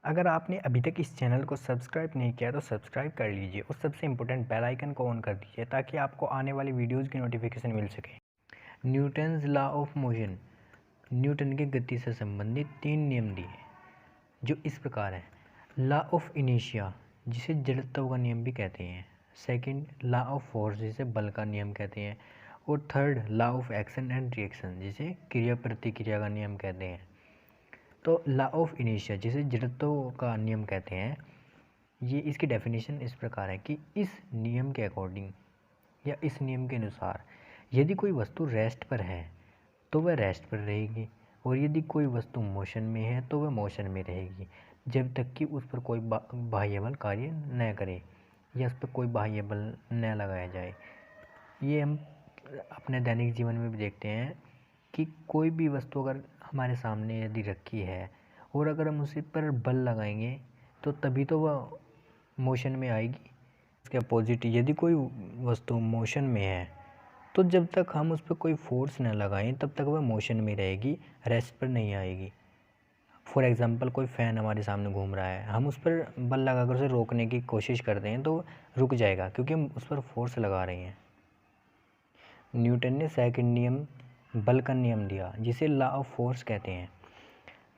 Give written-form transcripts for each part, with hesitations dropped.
अगर आपने अभी तक इस चैनल को सब्सक्राइब नहीं किया तो सब्सक्राइब कर लीजिए और सबसे इम्पोर्टेंट बेल आइकन को ऑन कर दीजिए ताकि आपको आने वाली वीडियोज़ की नोटिफिकेशन मिल सके। Newton's law of motion, Newton के गति से संबंधित 3 नियम दिए जो इस प्रकार हैं। लॉ ऑफ इनर्शिया, जिसे जड़त्व का नियम भी कहते हैं। सेकंड, लॉ ऑफ फोर्स, जिसे बल का नियम कहते हैं। और third, law of action and reaction, जिसे क्रिया प्रतिक्रिया का नियम कहते हैं। तो लॉ ऑफ इनर्शिया, जिसे जड़त्व का नियम कहते हैं, ये इसकी डेफिनेशन इस प्रकार है कि इस नियम के अकॉर्डिंग या इस नियम के अनुसार यदि कोई वस्तु रेस्ट पर है तो वह रेस्ट पर रहेगी, और यदि कोई वस्तु मोशन में है तो वह मोशन में रहेगी जब तक कि उस पर कोई बाह्य बल कार्य न करे या उस पर कोई बाह्य बल न लगाया जाए। ये हम अपने दैनिक जीवन में भी देखते हैं कि कोई भी वस्तु अगर हमारे सामने यदि रखी है और अगर हम उसी पर बल लगाएंगे तो तभी तो वह मोशन में आएगी। इसके अपोजिट, यदि कोई वस्तु मोशन में है तो जब तक हम उस पर कोई फोर्स न लगाएं तब तक वह मोशन में रहेगी, रेस्ट पर नहीं आएगी। फॉर एग्ज़ाम्पल, कोई फ़ैन हमारे सामने घूम रहा है, हम उस पर बल लगाकर उसे रोकने की कोशिश करते हैं तो रुक जाएगा क्योंकि हम उस पर फोर्स लगा रहे हैं। न्यूटन ने सेकंड नियम, बल का नियम दिया, जिसे लॉ ऑफ फोर्स कहते हैं।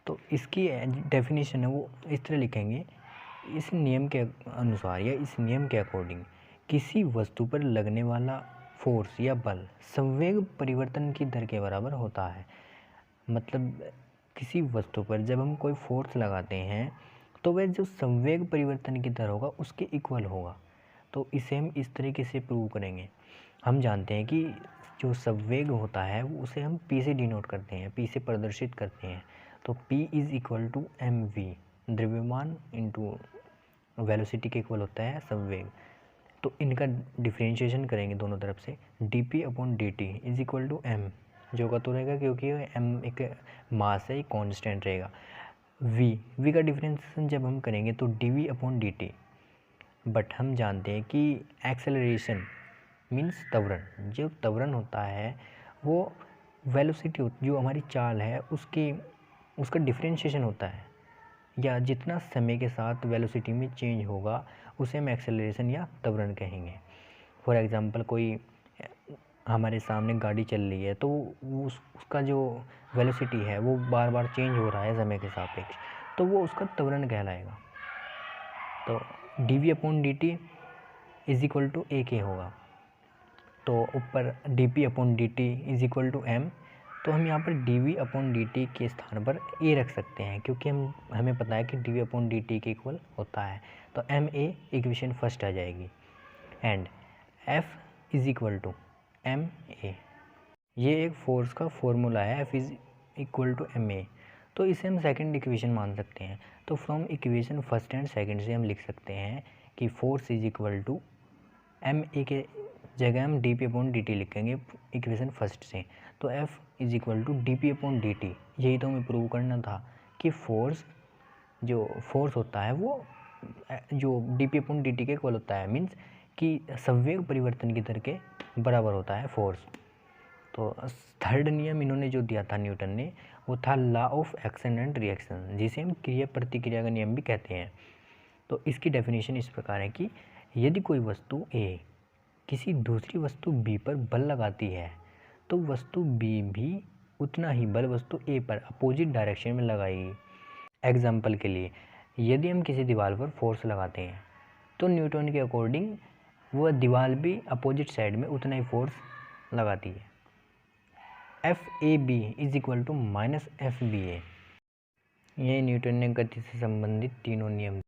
तो इसकी डेफिनेशन है वो इस तरह लिखेंगे, इस नियम के अनुसार या इस नियम के अकॉर्डिंग किसी वस्तु पर लगने वाला फोर्स या बल संवेग परिवर्तन की दर के बराबर होता है। मतलब किसी वस्तु पर जब हम कोई फोर्स लगाते हैं तो वह जो संवेग परिवर्तन की दर होगा उसके इक्वल होगा। तो इसे हम इस तरीके से प्रूव करेंगे। हम जानते हैं कि जो संवेग होता है वो उसे हम p से डिनोट करते हैं, p से प्रदर्शित करते हैं। तो p is equal to mv, द्रव्यमान इंटू वेलोसिटी के इक्वल होता है संवेग। तो इनका डिफ्रेंशिएशन करेंगे दोनों तरफ से, dp upon dt is equal to m, जो का तो रहेगा क्योंकि m एक मास है, कांस्टेंट रहेगा। v का डिफ्रेंशिएशन जब हम करेंगे तो dv अपॉन dt। बट हम जानते हैं कि एक्सेलरेशन मीन्स त्वरण, जो त्वरण होता है वो वेलोसिटी जो हमारी चाल है उसका डिफ्रेंशिएशन होता है, या जितना समय के साथ वेलोसिटी में चेंज होगा उसे हम एक्सेलरेशन या त्वरण कहेंगे। फॉर एग्ज़ाम्पल, कोई हमारे सामने गाड़ी चल रही है तो उसका जो वेलोसिटी है वो बार बार चेंज हो रहा है समय के सापेक्ष, तो वो उसका त्वरण कहलाएगा। तो dv upon dt is equal to a के होगा। तो ऊपर dp upon dt is equal to m, तो हम यहाँ पर dv अपॉन dt के स्थान पर a रख सकते हैं क्योंकि हमें पता है कि dv अपॉन dt के इक्वल होता है। तो ma इक्वेशन फर्स्ट आ जाएगी। And f is equal to ma, ये एक फोर्स का फॉर्मूला है, f is equal to ma, तो इसे हम सेकंड इक्वेशन मान सकते हैं। तो from equation first and second से हम लिख सकते हैं कि force is equal to ma के जगह हम dp अपॉन dt लिखेंगे इक्वेशन फर्स्ट से। तो f is equal to dp upon dt, यही तो हमें प्रूव करना था कि जो फोर्स होता है वो जो dp अपॉन dt के इक्वल होता है, मीन्स कि संवेग परिवर्तन की दर के बराबर होता है फोर्स। तो थर्ड नियम इन्होंने जो दिया था न्यूटन ने, वो था law of action and reaction, जिसे हम क्रिया प्रतिक्रिया का नियम भी कहते हैं। तो इसकी डेफिनेशन इस प्रकार है कि यदि कोई वस्तु A किसी दूसरी वस्तु B पर बल लगाती है तो वस्तु B भी उतना ही बल वस्तु A पर अपोजिट डायरेक्शन में लगाएगी। एग्जाम्पल के लिए, यदि हम किसी दीवार पर फोर्स लगाते हैं तो न्यूटन के अकॉर्डिंग वह दीवार भी अपोजिट साइड में उतना ही फोर्स लगाती है। FAB is equal to minus FBA, ये न्यूटन ने गति से संबंधित तीनों नियम